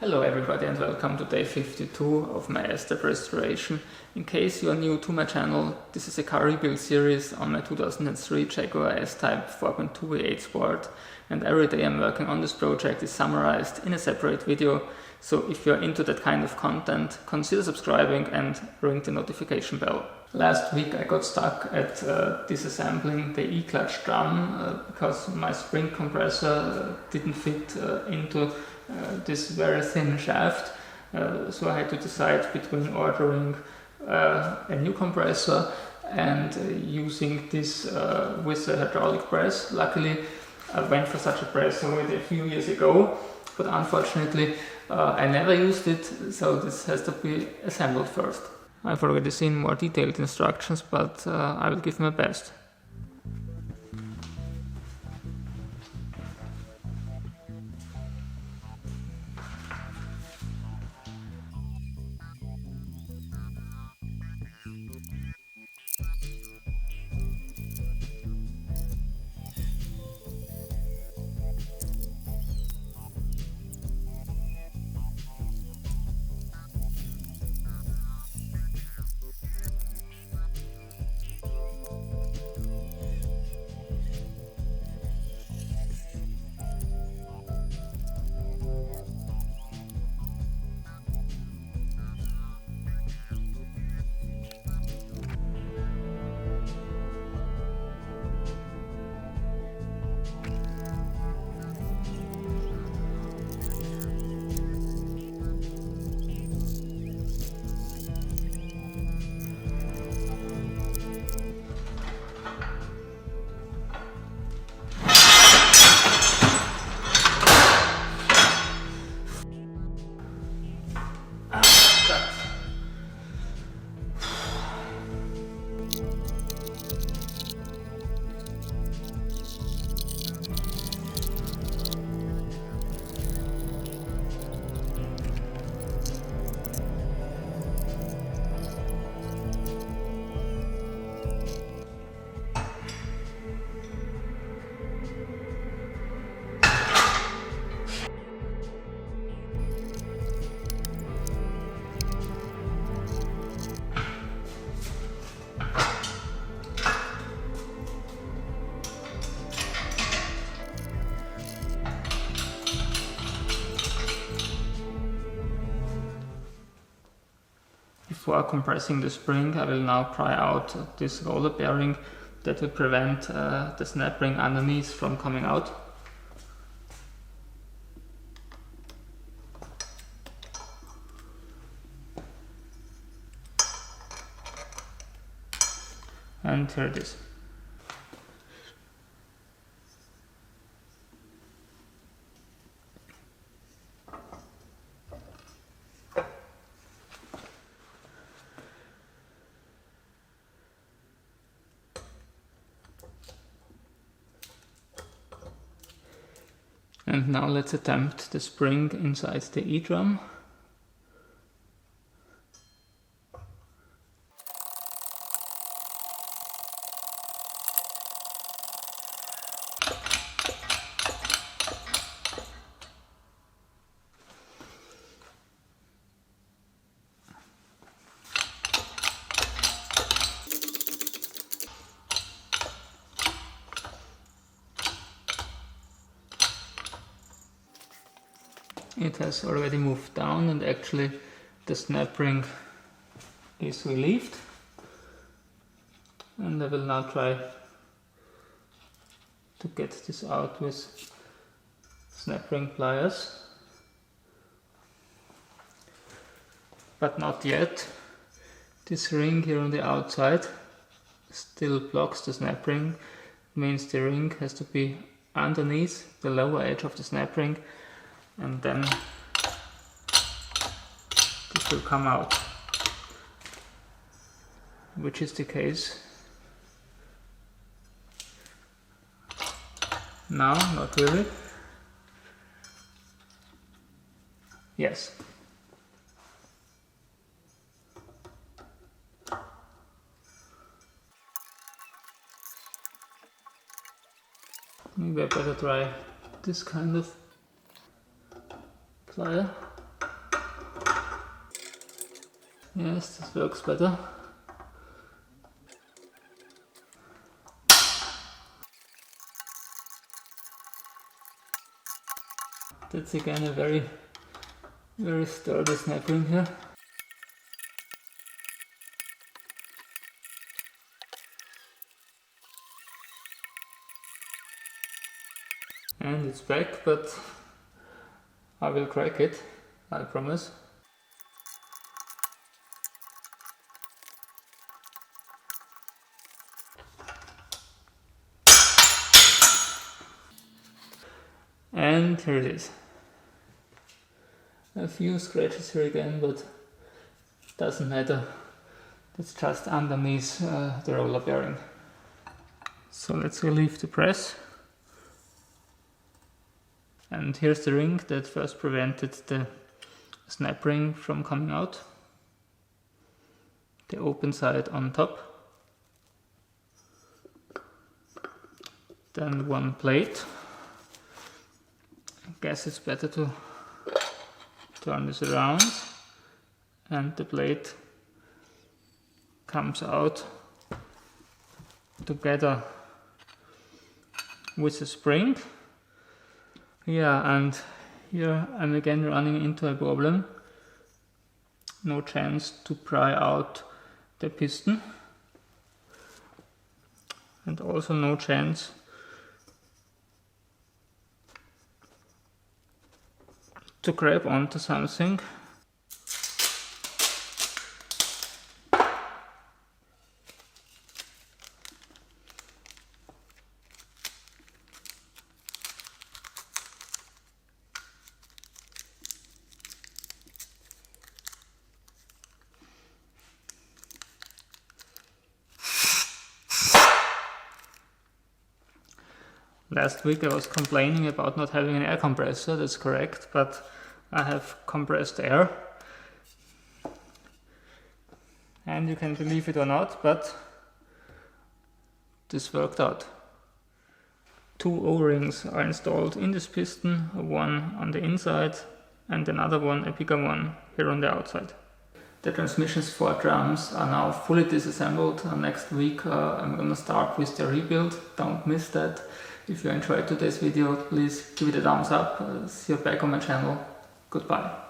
Hello everybody and welcome to day 52 of my S-Type restoration. In case you are new to my channel, this is a car rebuild series on my 2003 Jaguar S-Type 4.2 V8 Sport, and every day I'm working on this project is summarized in a separate video, so if you're into that kind of content, consider subscribing and ring the notification bell. Last week I got stuck at disassembling the E-clutch drum because my spring compressor didn't fit into this very thin shaft, so I had to decide between ordering a new compressor and using this with a hydraulic press. Luckily I went for such a press already a few years ago, but unfortunately I never used it, so this has to be assembled first. I've already seen more detailed instructions, but I will give my best. Before compressing the spring, I will now pry out this roller bearing that will prevent the snap ring underneath from coming out. And here it is. And now let's attempt the spring inside the E-drum. It has already moved down and actually the snap ring is relieved. And I will now try to get this out with snap ring pliers. But not yet. This ring here on the outside still blocks the snap ring. It means the ring has to be underneath the lower edge of the snap ring, and then this will come out, which is the case now. Not really. Yes. Maybe I better try this kind of plier. Yes, this works better. That's again a very sturdy snap ring here. And it's back, but I will crack it, I promise. And here it is. A few scratches here again, but doesn't matter. It's just underneath the roller bearing. So let's relieve the press. And here's the ring that first prevented the snap ring from coming out. The open side on top. Then one plate. I guess it's better to turn this around, and the plate comes out together with the spring. Yeah, and here I'm again running into a problem. No chance to pry out the piston, and also no chance to grab onto something. Last week I was complaining about not having an air compressor, that's correct, but I have compressed air. And you can believe it or not, but this worked out. 2 O-rings are installed in this piston, one on the inside and another one, a bigger one, here on the outside. The transmission's 4 drums are now fully disassembled. Next week I'm gonna start with the rebuild, don't miss that. If you enjoyed today's video, please give it a thumbs up. See you back on my channel. Goodbye.